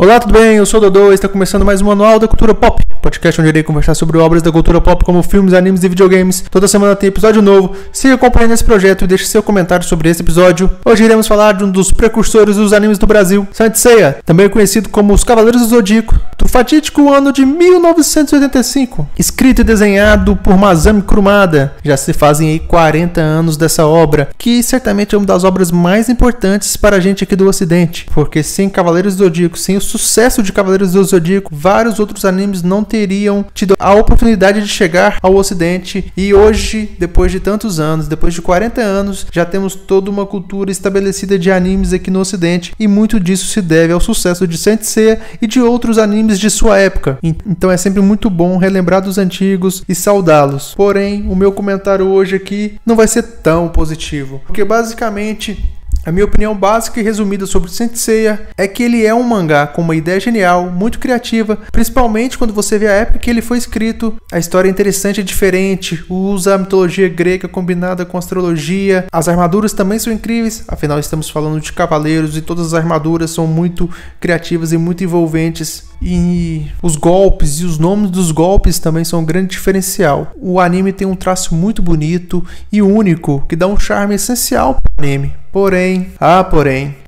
Olá, tudo bem? Eu sou o Dodô e está começando mais um Manual da Cultura Pop, podcast onde irei conversar sobre obras da cultura pop como filmes, animes e videogames. Toda semana tem episódio novo. Siga acompanhando esse projeto e deixe seu comentário sobre esse episódio. Hoje iremos falar de um dos precursores dos animes do Brasil, Saint Seiya, também conhecido como Os Cavaleiros do Zodíaco, do fatídico ano de 1985, escrito e desenhado por Masami Kurumada. Já se fazem aí 40 anos dessa obra, que certamente é uma das obras mais importantes para a gente aqui do Ocidente, porque sem Cavaleiros do Zodíaco, sem o sucesso de Cavaleiros do Zodíaco, vários outros animes não teriam tido a oportunidade de chegar ao Ocidente. E hoje, depois de tantos anos, depois de 40 anos, já temos toda uma cultura estabelecida de animes aqui no Ocidente, e muito disso se deve ao sucesso de Saint Seiya e de outros animes de sua época. Então é sempre muito bom relembrar dos antigos e saudá-los. Porém, o meu comentário hoje aqui não vai ser tão positivo, porque basicamente a minha opinião básica e resumida sobre Saint Seiya é que ele é um mangá com uma ideia genial, muito criativa, principalmente quando você vê a época que ele foi escrito. A história é interessante e diferente, usa a mitologia grega combinada com astrologia, as armaduras também são incríveis, afinal estamos falando de cavaleiros e todas as armaduras são muito criativas e muito envolventes. E os golpes e os nomes dos golpes também são um grande diferencial. O anime tem um traço muito bonito e único, que dá um charme essencial para o anime. Porém,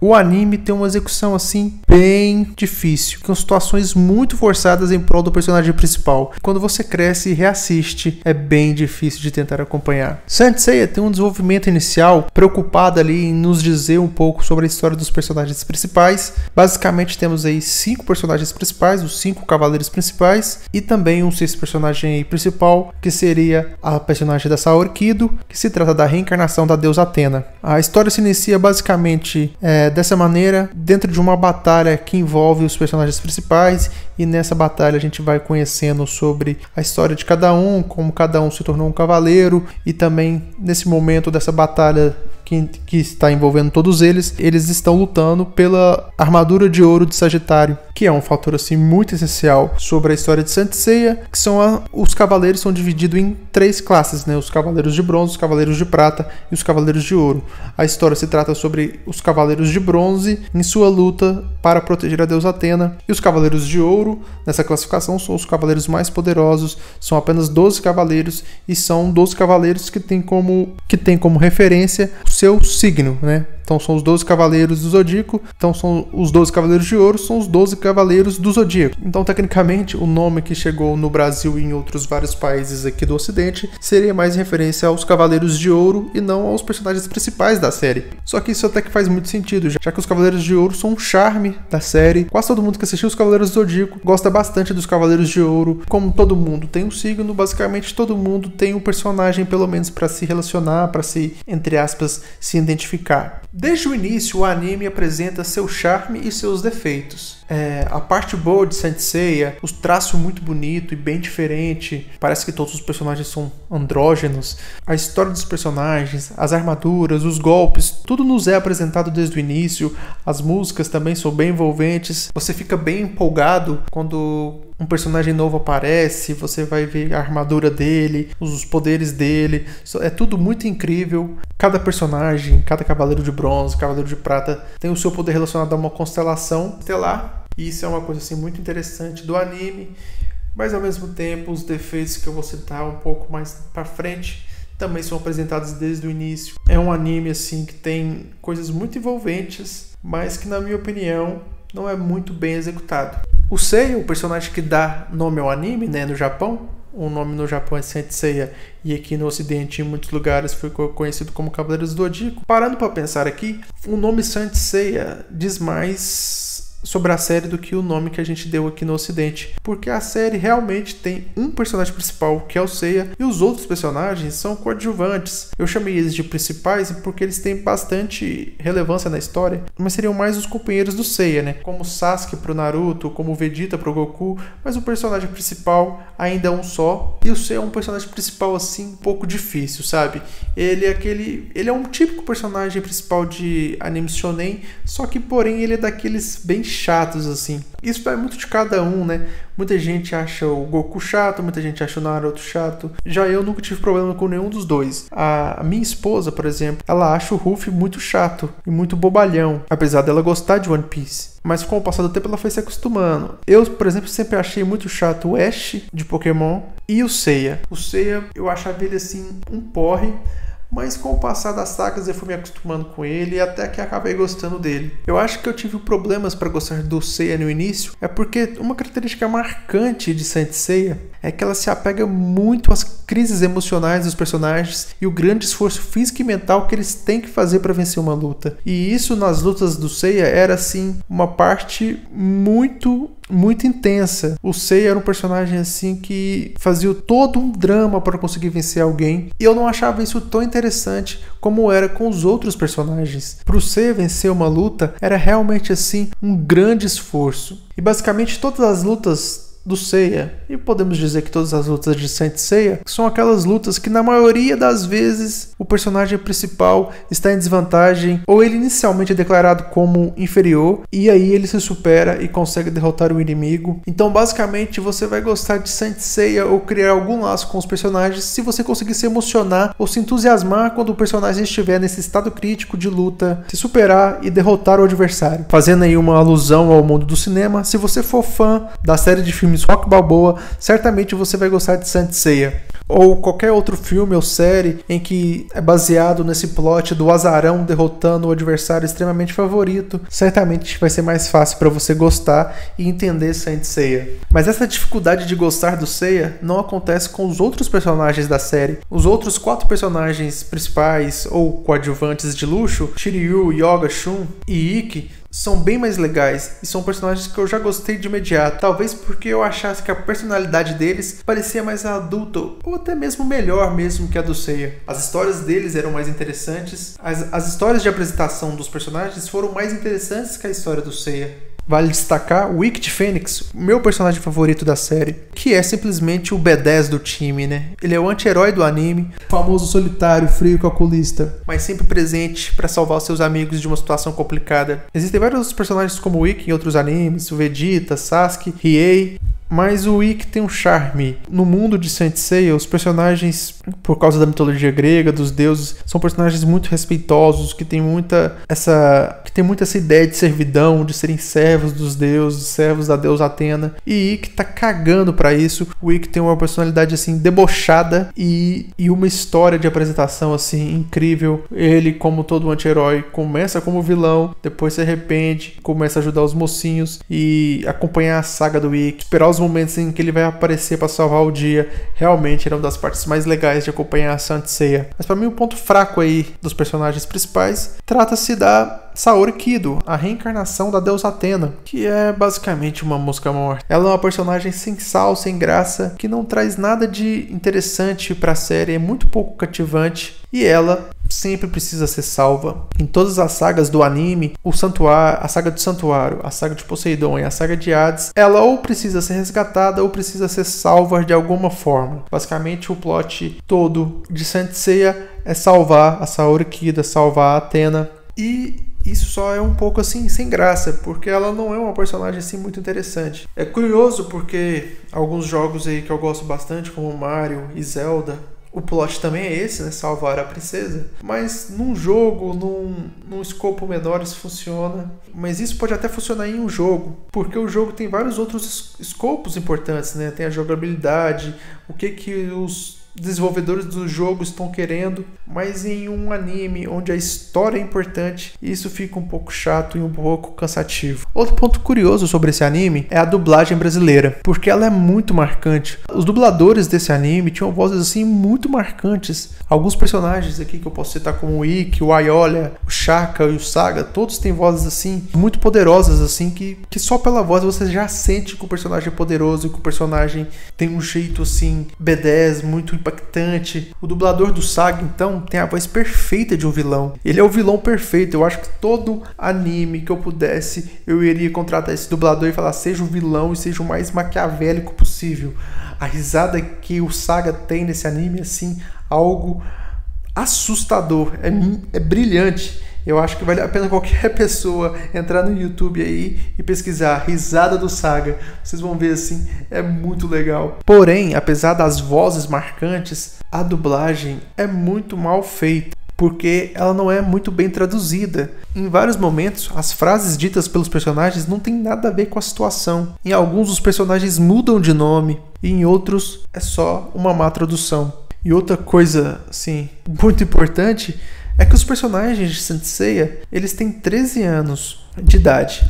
o anime tem uma execução assim bem difícil, com situações muito forçadas em prol do personagem principal. Quando você cresce e reassiste, é bem difícil de tentar acompanhar. Saint Seiya tem um desenvolvimento inicial preocupado ali em nos dizer um pouco sobre a história dos personagens principais. Basicamente temos aí 5 personagens principais, os 5 cavaleiros principais, e também um 6º personagem principal, que seria a personagem da Saori Kido, que se trata da reencarnação da deusa Athena. A história se inicia basicamente dessa maneira, dentro de uma batalha que envolve os personagens principais, e nessa batalha a gente vai conhecendo sobre a história de cada um, como cada um se tornou um cavaleiro, e também nesse momento dessa batalha que está envolvendo todos eles estão lutando pela armadura de ouro de Sagitário, que é um fator assim muito essencial sobre a história de Saint Seiya, que são os cavaleiros são divididos em 3 classes, né? Os cavaleiros de bronze, os cavaleiros de prata e os cavaleiros de ouro. A história se trata sobre os cavaleiros de bronze em sua luta para proteger a deusa Athena, e os cavaleiros de ouro nessa classificação são os cavaleiros mais poderosos, são apenas 12 cavaleiros, e são 12 cavaleiros que tem como referência o seu signo, né? Então são os 12 cavaleiros do Zodíaco, então são os 12 cavaleiros de ouro, são os 12 cavaleiros do Zodíaco. Então tecnicamente o nome que chegou no Brasil e em outros vários países aqui do Ocidente seria mais referência aos cavaleiros de ouro e não aos personagens principais da série. Só que isso até que faz muito sentido, já que os cavaleiros de ouro são um charme da série. Quase todo mundo que assistiu os cavaleiros do Zodíaco gosta bastante dos cavaleiros de ouro. Como todo mundo tem um signo, basicamente todo mundo tem um personagem pelo menos para se relacionar, para se, entre aspas, se identificar. Desde o início, o anime apresenta seu charme e seus defeitos. A parte boa de Saint Seiya, os traços muito bonito e bem diferente, parece que todos os personagens são andrógenos. A história dos personagens, as armaduras, os golpes, tudo nos é apresentado desde o início. As músicas também são bem envolventes. Você fica bem empolgado quando um personagem novo aparece, você vai ver a armadura dele, os poderes dele, é tudo muito incrível. Cada personagem, cada cavaleiro de bronze, cavaleiro de prata tem o seu poder relacionado a uma constelação estelar, e isso é uma coisa assim muito interessante do anime. Mas ao mesmo tempo os defeitos que eu vou citar um pouco mais pra frente também são apresentados desde o início. É um anime assim que tem coisas muito envolventes, mas que na minha opinião não é muito bem executado. O Seiya, o personagem que dá nome ao anime, né, no Japão, o nome no Japão é Saint Seiya, e aqui no Ocidente, em muitos lugares, foi conhecido como Cavaleiros do Zodíaco. Parando para pensar aqui, o nome Saint Seiya diz mais sobre a série do que o nome que a gente deu aqui no Ocidente, porque a série realmente tem um personagem principal, que é o Seiya, e os outros personagens são coadjuvantes. Eu chamei eles de principais porque eles têm bastante relevância na história, mas seriam mais os companheiros do Seiya, né? Como Sasuke pro Naruto, como Vegeta pro Goku, mas o personagem principal ainda é um só, e o Seiya é um personagem principal assim um pouco difícil, sabe? Ele é um típico personagem principal de anime shonen, só que porém ele é daqueles bem chatos, assim. Isso vai muito de cada um, né? Muita gente acha o Goku chato, muita gente acha o Naruto chato. Já eu nunca tive problema com nenhum dos dois. A minha esposa, por exemplo, ela acha o Ruffy muito chato e muito bobalhão, apesar dela gostar de One Piece. Mas com o passar do tempo ela foi se acostumando. Eu, por exemplo, sempre achei muito chato o Ash de Pokémon e o Seiya. O Seiya, eu achava ele assim um porre, mas com o passar das sagas eu fui me acostumando com ele e até que acabei gostando dele. Eu acho que eu tive problemas para gostar do Seiya no início, é porque uma característica marcante de Saint Seiya é que ela se apega muito às crises emocionais dos personagens e o grande esforço físico e mental que eles têm que fazer para vencer uma luta. E isso nas lutas do Seiya era assim uma parte muito intensa. O Seiya era um personagem assim que fazia todo um drama para conseguir vencer alguém, e eu não achava isso tão interessante como era com os outros personagens. Para o Seiya vencer uma luta era realmente assim um grande esforço. E basicamente todas as lutas do Seiya, e podemos dizer que todas as lutas de Saint Seiya são aquelas lutas que na maioria das vezes o personagem principal está em desvantagem, ou ele inicialmente é declarado como inferior e aí ele se supera e consegue derrotar o inimigo. Então basicamente você vai gostar de Saint Seiya ou criar algum laço com os personagens se você conseguir se emocionar ou se entusiasmar quando o personagem estiver nesse estado crítico de luta, se superar e derrotar o adversário. Fazendo aí uma alusão ao mundo do cinema, se você for fã da série de filmes Rock Balboa, certamente você vai gostar de Saint Seiya. Ou qualquer outro filme ou série em que é baseado nesse plot do azarão derrotando o adversário extremamente favorito, certamente vai ser mais fácil para você gostar e entender Saint Seiya. Mas essa dificuldade de gostar do Seiya não acontece com os outros personagens da série. Os outros 4 personagens principais ou coadjuvantes de luxo, Shiryu, Yoga, Shun e Ikki, são bem mais legais e são personagens que eu já gostei de imediato, talvez porque eu achasse que a personalidade deles parecia mais adulta ou até mesmo melhor mesmo que a do Seiya. As histórias deles eram mais interessantes, as histórias de apresentação dos personagens foram mais interessantes que a história do Seiya. Vale destacar o Ikki de Fênix, o meu personagem favorito da série, que é simplesmente o B10 do time, né? Ele é o anti-herói do anime, o famoso solitário, frio e calculista, mas sempre presente para salvar os seus amigos de uma situação complicada. Existem vários outros personagens como o Ikki em outros animes, o Vegeta, Sasuke, Riei, mas o Ikki tem um charme. No mundo de Saint Seiya, os personagens, por causa da mitologia grega, dos deuses, são personagens muito respeitosos, que tem muita essa ideia de servidão, de serem servos dos deuses, servos da deusa Atena. E Ikki tá cagando pra isso. O Ikki tem uma personalidade assim debochada e uma história de apresentação assim incrível. Ele, como todo anti-herói, começa como vilão, depois se arrepende, começa a ajudar os mocinhos e acompanhar a saga do Ikki, esperar os momentos em que ele vai aparecer para salvar o dia. Realmente era uma das partes mais legais de acompanhar a Saint Seiya. Mas para mim o ponto fraco aí dos personagens principais trata-se da Saori Kido, a reencarnação da deusa Atena, que é basicamente uma mosca morta. Ela é uma personagem sem sal, sem graça, que não traz nada de interessante para a série, é muito pouco cativante e ela sempre precisa ser salva. Em todas as sagas do anime, o santuário, a saga do santuário, a saga de Poseidon e a saga de Hades, ela ou precisa ser resgatada ou precisa ser salva de alguma forma. Basicamente o plot todo de Saint Seiya é salvar a Saori Kido, salvar a Atena, e isso só é um pouco assim sem graça, porque ela não é uma personagem assim muito interessante. É curioso porque alguns jogos aí que eu gosto bastante, como Mario e Zelda, o plot também é esse, né? Salvar a princesa. Mas num jogo, num escopo menor isso funciona. Mas isso pode até funcionar em um jogo, porque o jogo tem vários outros escopos importantes, né? Tem a jogabilidade, o que os desenvolvedores do jogo estão querendo, mas em um anime onde a história é importante, isso fica um pouco chato e um pouco cansativo. Outro ponto curioso sobre esse anime é a dublagem brasileira, porque ela é muito marcante. Os dubladores desse anime tinham vozes assim muito marcantes. Alguns personagens aqui que eu posso citar como o Ikki, o Aiolia, o Shaka e o Saga, todos têm vozes assim muito poderosas, assim que só pela voz você já sente que o personagem é poderoso, que o personagem tem um jeito assim B10 muito impactante. O dublador do Saga, então, tem a voz perfeita de um vilão. Ele é o vilão perfeito. Eu acho que todo anime que eu pudesse, eu iria contratar esse dublador e falar, seja o vilão e seja o mais maquiavélico possível. A risada que o Saga tem nesse anime, assim, algo assustador. É brilhante. Eu acho que vale a pena qualquer pessoa entrar no YouTube aí e pesquisar Risada do Saga. Vocês vão ver assim, é muito legal. Porém, apesar das vozes marcantes, a dublagem é muito mal feita, porque ela não é muito bem traduzida. Em vários momentos, as frases ditas pelos personagens não tem nada a ver com a situação. Em alguns, os personagens mudam de nome, e em outros, é só uma má tradução. E outra coisa, assim, muito importante, é que os personagens de Saint Seiya, eles têm 13 anos de idade.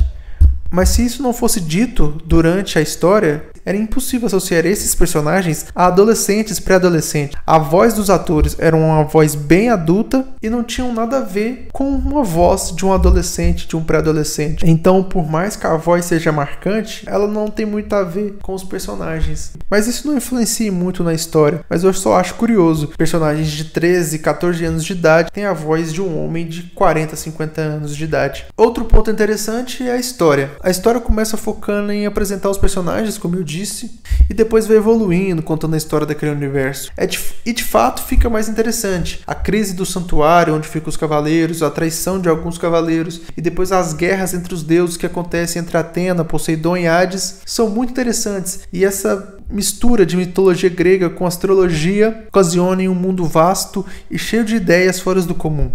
Mas se isso não fosse dito durante a história, era impossível associar esses personagens a adolescentes, pré-adolescentes. A voz dos atores era uma voz bem adulta e não tinham nada a ver com uma voz de um adolescente, de um pré-adolescente. Então, por mais que a voz seja marcante, ela não tem muito a ver com os personagens. Mas isso não influencia muito na história. Mas eu só acho curioso. Personagens de 13, 14 anos de idade têm a voz de um homem de 40, 50 anos de idade. Outro ponto interessante é a história. A história começa focando em apresentar os personagens, como eu disse, e depois vai evoluindo, contando a história daquele universo. E de fato fica mais interessante. A crise do santuário, onde ficam os cavaleiros, a traição de alguns cavaleiros, e depois as guerras entre os deuses que acontecem entre Atena, Poseidon e Hades, são muito interessantes. E essa mistura de mitologia grega com astrologia ocasiona em um mundo vasto e cheio de ideias fora do comum.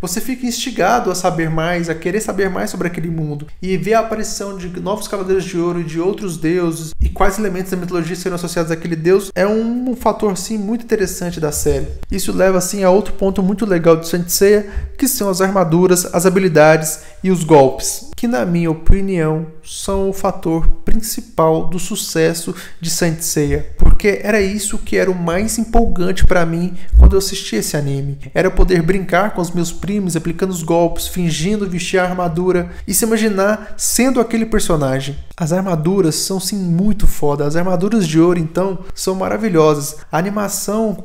Você fica instigado a saber mais, a querer saber mais sobre aquele mundo e ver a aparição de novos cavaleiros de ouro e de outros deuses e quais elementos da mitologia serão associados àquele deus é um fator sim muito interessante da série. Isso leva assim a outro ponto muito legal de Saint Seiya, que são as armaduras, as habilidades e os golpes, que na minha opinião são o fator principal do sucesso de Saint Seiya, porque era isso que era o mais empolgante para mim quando eu assisti esse anime. Era poder brincar com os meus primos, aplicando os golpes, fingindo vestir a armadura e se imaginar sendo aquele personagem. As armaduras são sim muito foda. As armaduras de ouro então são maravilhosas. A animação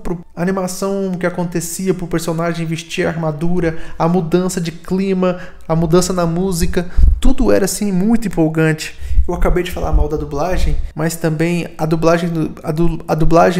que acontecia pro personagem vestir a armadura, a mudança de clima, a mudança na música, tudo era assim muito empolgante. Eu acabei de falar mal da dublagem, mas também a dublagem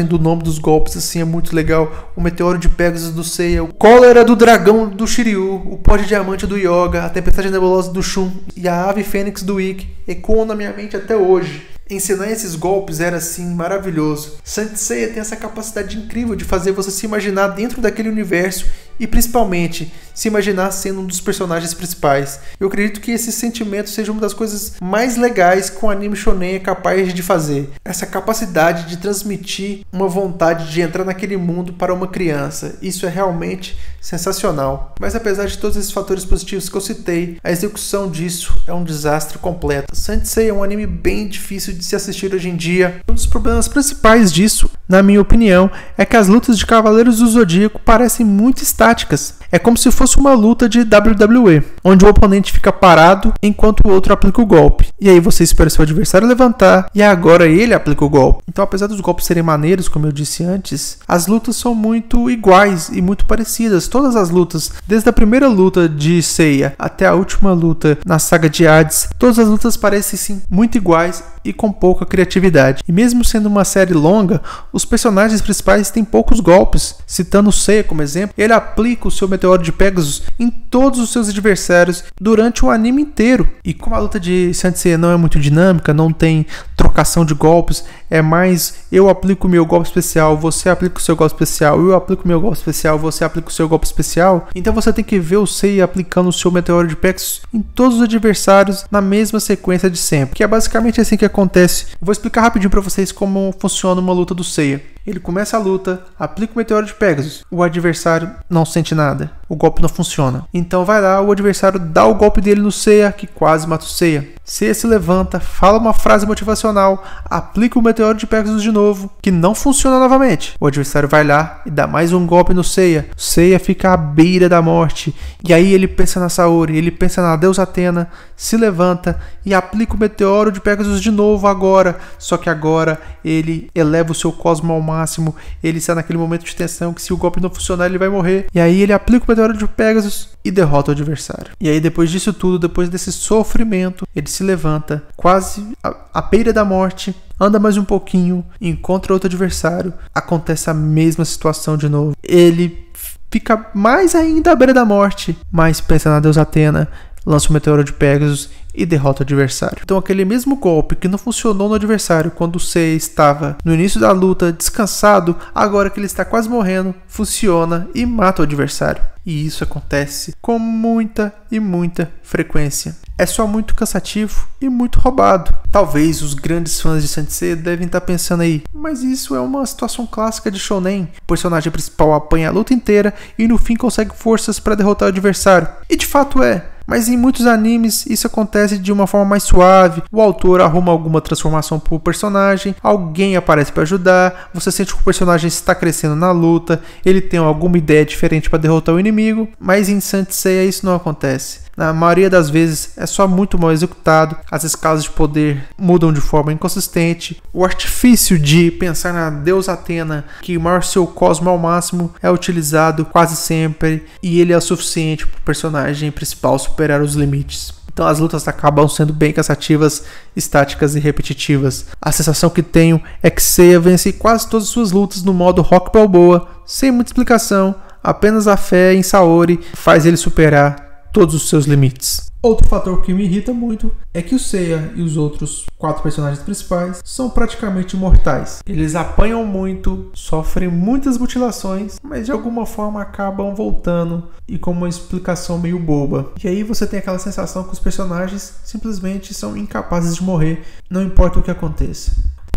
do nome dos golpes assim é muito legal. O meteoro de Pegasus do Seiya, o cólera do dragão do Shiryu, o pó de diamante do Yoga, a tempestade nebulosa do Shun e a ave fênix do Ikki ecoam na minha mente até hoje. Ensinar esses golpes era assim maravilhoso. Saint Seiya tem essa capacidade incrível de fazer você se imaginar dentro daquele universo e principalmente se imaginar sendo um dos personagens principais. Eu acredito que esse sentimento seja uma das coisas mais legais que um anime shonen é capaz de fazer. Essa capacidade de transmitir uma vontade de entrar naquele mundo para uma criança. Isso é realmente sensacional. Mas apesar de todos esses fatores positivos que eu citei, a execução disso é um desastre completo. Saint Seiya é um anime bem difícil de se assistir hoje em dia. Um dos problemas principais disso, na minha opinião, é que as lutas de Cavaleiros do Zodíaco parecem muito estáticas. É como se fosse uma luta de WWE, onde o oponente fica parado enquanto o outro aplica o golpe. E aí você espera seu adversário levantar e agora ele aplica o golpe. Então, apesar dos golpes serem maneiros, como eu disse antes, as lutas são muito iguais e muito parecidas. Todas as lutas, desde a primeira luta de Seiya até a última luta na saga de Hades, todas as lutas parecem sim muito iguais e com pouca criatividade. E mesmo sendo uma série longa, os personagens principais têm poucos golpes. Citando o Seiya como exemplo, ele aplica o seu meteoro de Pegasus em todos os seus adversários durante o anime inteiro. E como a luta de Saint Seiya não é muito dinâmica, não tem trocação de golpes, é mais eu aplico o meu golpe especial, você aplica o seu golpe especial, eu aplico o meu golpe especial, você aplica o seu golpe especial. Então você tem que ver o Seiya aplicando o seu meteoro de Pegasus em todos os adversários na mesma sequência de sempre, que é basicamente assim que acontece. Vou explicar rapidinho para vocês como funciona uma luta do Seiya. Ele começa a luta, aplica o meteoro de Pegasus, o adversário não sente nada, o golpe não funciona. Então vai lá, o adversário dá o golpe dele no Seiya, que quase mata o Seiya. Seiya se levanta, fala uma frase motivacional, aplica o meteoro de Pegasus de novo, que não funciona novamente. O adversário vai lá e dá mais um golpe no Seiya. O Seiya fica à beira da morte, e aí ele pensa na Saori, ele pensa na deusa Atena, se levanta e aplica o meteoro de Pegasus de novo agora, só que agora ele eleva o seu cosmo ao máximo, ele está naquele momento de tensão que se o golpe não funcionar ele vai morrer, e aí ele aplica o meteoro de Pegasus e derrota o adversário. E aí depois disso tudo, depois desse sofrimento, ele se levanta quase à beira da morte, anda mais um pouquinho, encontra outro adversário, acontece a mesma situação de novo. Ele fica mais ainda à beira da morte, mas pensa na deusa Atena, lança o meteoro de Pegasus e derrota o adversário. Então aquele mesmo golpe que não funcionou no adversário quando o Seiya estava no início da luta descansado, agora que ele está quase morrendo, funciona e mata o adversário. E isso acontece com muita e muita frequência. É só muito cansativo e muito roubado. Talvez os grandes fãs de Saint Seiya devem estar pensando aí, mas isso é uma situação clássica de Shonen. O personagem principal apanha a luta inteira e no fim consegue forças para derrotar o adversário. E de fato é. Mas em muitos animes isso acontece de uma forma mais suave, o autor arruma alguma transformação para o personagem, alguém aparece para ajudar, você sente que o personagem está crescendo na luta, ele tem alguma ideia diferente para derrotar o inimigo, mas em Saint Seiya isso não acontece. Na maioria das vezes é só muito mal executado, as escalas de poder mudam de forma inconsistente, o artifício de pensar na deusa Atena, que maior seu cosmo ao máximo, é utilizado quase sempre e ele é o suficiente para o personagem principal superar os limites. Então as lutas acabam sendo bem cansativas, estáticas e repetitivas. A sensação que tenho é que Seiya vence quase todas as suas lutas no modo Rock Balboa, sem muita explicação, apenas a fé em Saori faz ele superar todos os seus limites. Outro fator que me irrita muito é que o Seiya e os outros 4 personagens principais são praticamente imortais. Eles apanham muito, sofrem muitas mutilações, mas de alguma forma acabam voltando e com uma explicação meio boba. E aí você tem aquela sensação que os personagens simplesmente são incapazes de morrer, não importa o que aconteça.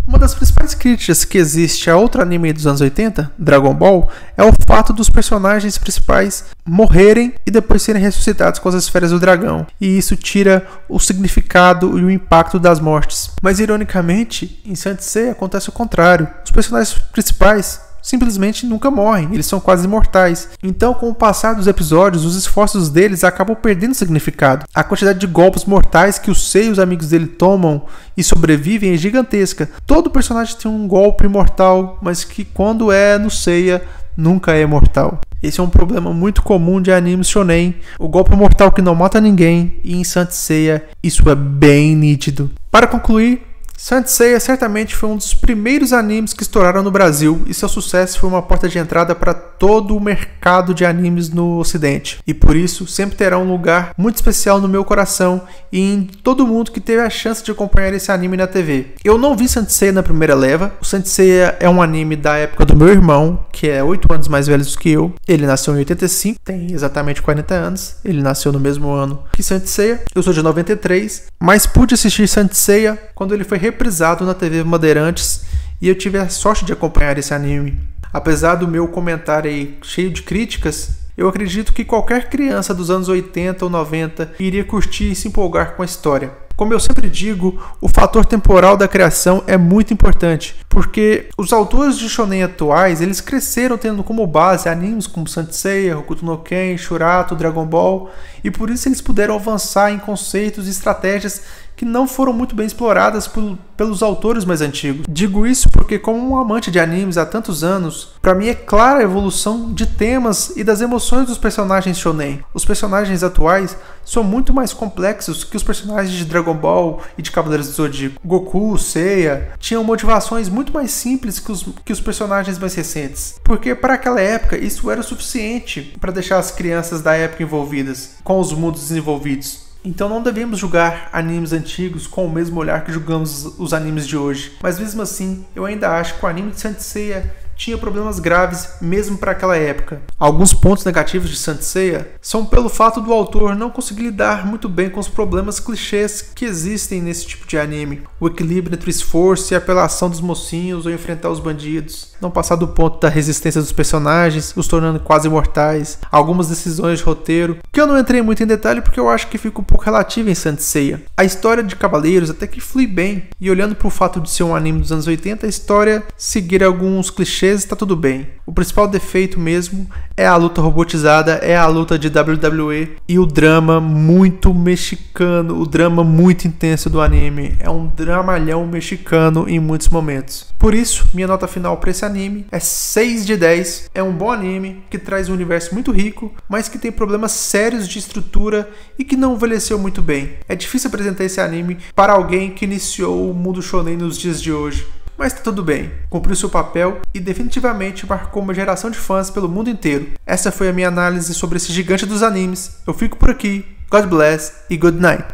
Uma das principais críticas que existe a outro anime dos anos 80, Dragon Ball, é o fato dos personagens principais morrerem e depois serem ressuscitados com as esferas do dragão. E isso tira o significado e o impacto das mortes. Mas ironicamente, em Saint Seiya acontece o contrário. Os personagens principais simplesmente nunca morrem, eles são quase imortais. Então, com o passar dos episódios, os esforços deles acabam perdendo significado. A quantidade de golpes mortais que o Seiya e os amigos dele tomam e sobrevivem é gigantesca. Todo personagem tem um golpe mortal, mas que quando é no Seiya, nunca é mortal. Esse é um problema muito comum de animes shonen, o golpe mortal que não mata ninguém, e em Saint Seiya isso é bem nítido. Para concluir, Saint Seiya certamente foi um dos primeiros animes que estouraram no Brasil e seu sucesso foi uma porta de entrada para todo o mercado de animes no ocidente. E por isso sempre terá um lugar muito especial no meu coração e em todo mundo que teve a chance de acompanhar esse anime na TV. Eu não vi Saint Seiya na primeira leva. O Saint Seiya é um anime da época do meu irmão, que é 8 anos mais velho do que eu. Ele nasceu em 85, tem exatamente 40 anos. Ele nasceu no mesmo ano que Saint Seiya. Eu sou de 93, mas pude assistir Saint Seiya quando ele foi reprisado na TV Bandeirantes e eu tive a sorte de acompanhar esse anime. Apesar do meu comentário aí cheio de críticas, eu acredito que qualquer criança dos anos 80 ou 90 iria curtir e se empolgar com a história. Como eu sempre digo, o fator temporal da criação é muito importante, porque os autores de shonen atuais, eles cresceram tendo como base animes como Saint Seiya, Hokuto no Ken, Shurato, Dragon Ball, e por isso eles puderam avançar em conceitos e estratégias que não foram muito bem exploradas pelos autores mais antigos. Digo isso porque, como um amante de animes há tantos anos, para mim é clara a evolução de temas e das emoções dos personagens shonen. Os personagens atuais são muito mais complexos que os personagens de Dragon Ball e de Cavaleiros do Zodíaco. Goku, Seiya tinham motivações muito mais simples que os personagens mais recentes, porque para aquela época isso era o suficiente para deixar as crianças da época envolvidas com os mundos desenvolvidos. Então não devemos julgar animes antigos com o mesmo olhar que julgamos os animes de hoje. Mas mesmo assim, eu ainda acho que o anime de Saint Seiya tinha problemas graves mesmo para aquela época. Alguns pontos negativos de Saint Seiya são pelo fato do autor não conseguir lidar muito bem com os problemas clichês que existem nesse tipo de anime. O equilíbrio entre o esforço e a apelação dos mocinhos ou enfrentar os bandidos. Não passar do ponto da resistência dos personagens, os tornando quase imortais. Algumas decisões de roteiro, que eu não entrei muito em detalhe porque eu acho que fica um pouco relativo em Saint Seiya. A história de Cavaleiros até que flui bem, e olhando para o fato de ser um anime dos anos 80, a história seguir alguns clichês está tudo bem. O principal defeito mesmo é a luta robotizada, é a luta de WWE e o drama muito mexicano, o drama muito intenso do anime. É um dramalhão mexicano em muitos momentos. Por isso, minha nota final para esse anime é 6 de 10. É um bom anime que traz um universo muito rico, mas que tem problemas sérios de estrutura e que não envelheceu muito bem. É difícil apresentar esse anime para alguém que iniciou o mundo shonen nos dias de hoje. mas tá tudo bem. Cumpriu seu papel e definitivamente marcou uma geração de fãs pelo mundo inteiro. Essa foi a minha análise sobre esse gigante dos animes. Eu fico por aqui. God bless e good night.